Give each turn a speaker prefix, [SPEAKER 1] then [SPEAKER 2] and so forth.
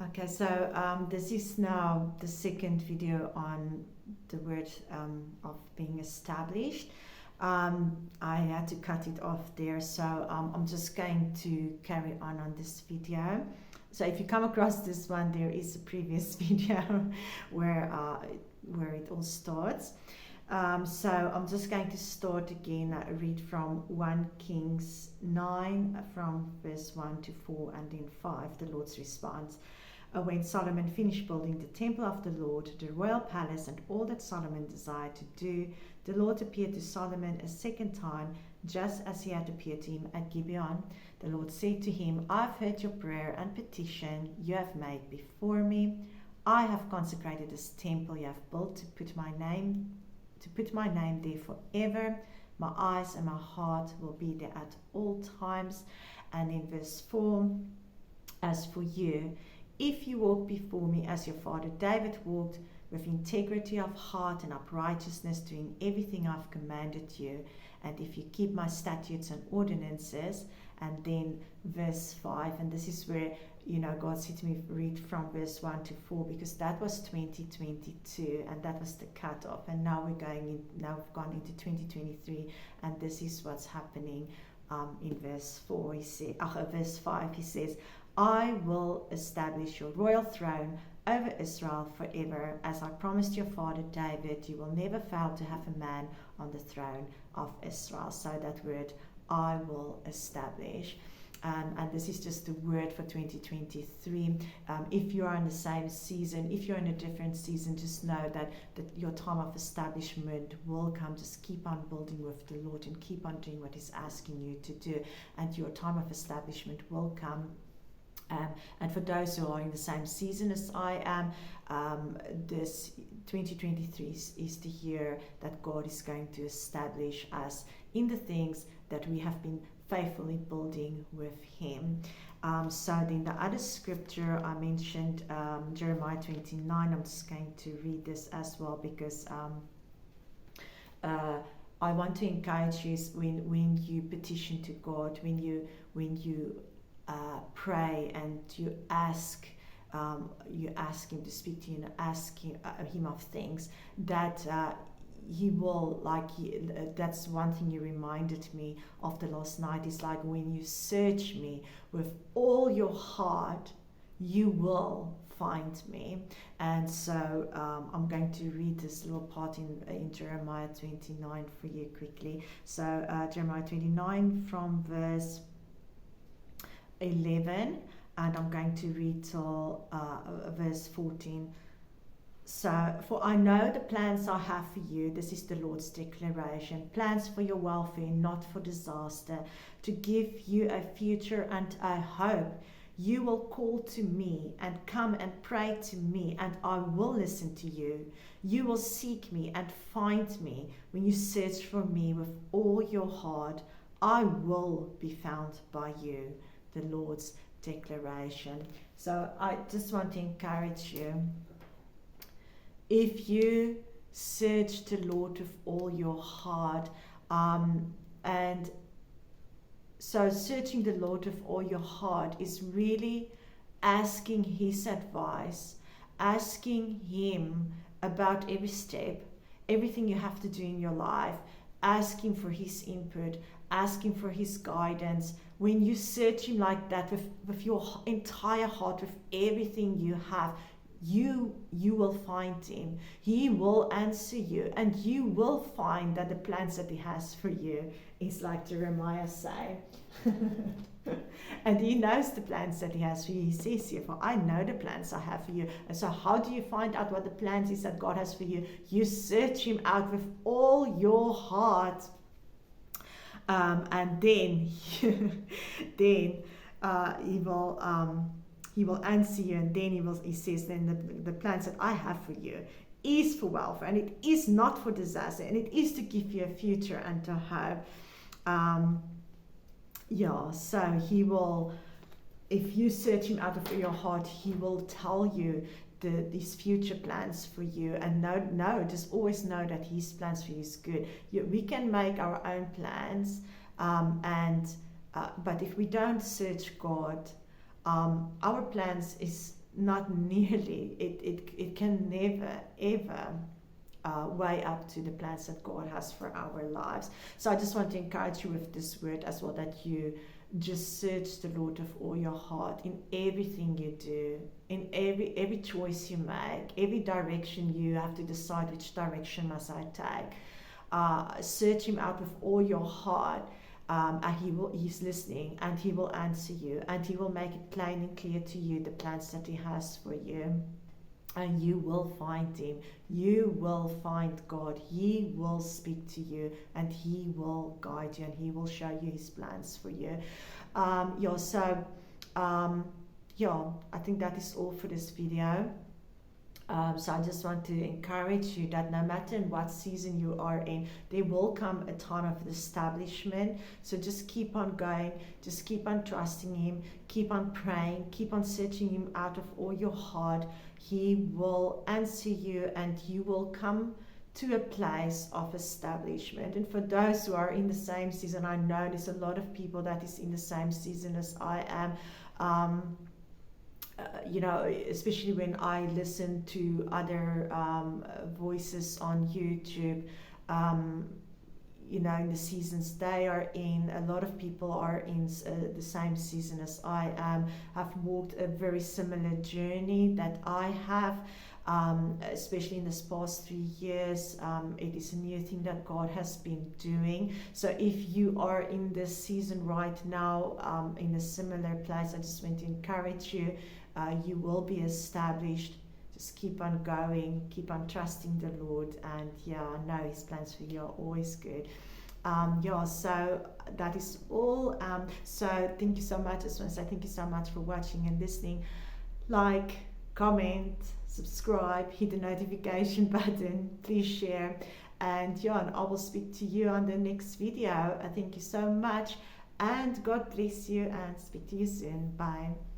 [SPEAKER 1] Okay, so this is now the second video on the word of being established. I had to cut it off there, so I'm just going to carry on this video. So if you come across this one, there is a previous video where it all starts. So I'm just going to start again, read from 1 Kings 9 from verse 1 to 4 and then 5, the Lord's response. When Solomon finished building the temple of the Lord, the royal palace, and all that Solomon desired to do, the Lord appeared to Solomon a second time, just as he had appeared to him at Gibeon. The Lord said to him, I've heard your prayer and petition you have made before me. I have consecrated this temple you have built to put my name there forever. My eyes and my heart will be there at all times. And in verse 4, as for you, if you walk before me as your father David walked, with integrity of heart and uprightness, doing everything I've commanded you, and if you keep my statutes and ordinances. And then verse 5, and this is where, God said to me, read from verse 1 to 4, because that was 2022, and that was the cutoff. And now we've gone into 2023, and this is what's happening in verse 4. Verse 5, he says, I will establish your royal throne over Israel forever. As I promised your father David, you will never fail to have a man on the throne of Israel. So that word, I will establish. And this is just the word for 2023. If you are in the same season, if you're in a different season, just know that your time of establishment will come. Just keep on building with the Lord and keep on doing what He's asking you to do. And your time of establishment will come. And for those who are in the same season as I am, this 2023 is the year that God is going to establish us in the things that we have been faithfully building with Him. So then the other scripture I mentioned, Jeremiah 29, I'm just going to read this as well, because I want to encourage you when you petition to God, when you pray and you ask Him to speak to you and ask Him of things, that He will, that's one thing you reminded me of the last night, is like, when you search me with all your heart, you will find me. And so I'm going to read this little part in Jeremiah 29 for you quickly. So Jeremiah 29 from verse 11, and I'm going to read till verse 14. So, for I know the plans I have for you, this is the Lord's declaration, plans for your welfare, not for disaster, to give you a future and a hope. You will call to me and come and pray to me, and I will listen to you. You will seek me and find me when you search for me with all your heart. I will be found by you. The Lord's declaration. So I just want to encourage you, if you search the Lord with all your heart, and so searching the Lord with all your heart is really asking His advice, asking Him about every step, everything you have to do in your life, asking for His input, asking for His guidance. When you search Him like that with your entire heart, with everything you have, you will find Him. He will answer you, and you will find that the plans that He has for you is like Jeremiah say. And He knows the plans that He has for you. He says here, for I know the plans I have for you. And so how do you find out what the plans is that God has for you? You search Him out with all your heart. And then He will answer you, and then He says, then the plans that I have for you is for welfare, and it is not for disaster, and it is to give you a future and to hope. So He will, if you search Him out of your heart, He will tell you these future plans for you. And just always know that His plans for you is good. We can make our own plans, but if we don't search God, our plans not nearly, it can never ever way up to the plans that God has for our lives. So I just want to encourage you with this word as well, that you just search the Lord with all your heart in everything you do, in every choice you make, every direction you have to decide which direction must I take. Search him out with all your heart, and he's listening, and he will answer you, and he will make it plain and clear to you the plans that he has for you. And you will find him, you will find God, he will speak to you, and he will guide you, and he will show you his plans for you. I think that is all for this video. So I just want to encourage you that no matter in what season you are in, there will come a time of establishment. So just keep on going, just keep on trusting him, keep on praying, keep on searching him out of all your heart. He will answer you, and you will come to a place of establishment. And for those who are in the same season, I know there's a lot of people that is in the same season as I am. Especially when I listen to other voices on YouTube, in the seasons they are in, a lot of people are in the same season as I am, have walked a very similar journey that I have, especially in this past 3 years. It is a new thing that God has been doing. So if you are in this season right now, in a similar place, I just want to encourage you. You will be established. Just keep on going, keep on trusting the Lord, and I know his plans for you are always good. So that is all. So thank you so much. I just want to say thank you so much for watching and listening. Like, comment, subscribe, hit the notification button, please share, and I will speak to you on the next video. Thank you so much, and God bless you, and speak to you soon. Bye.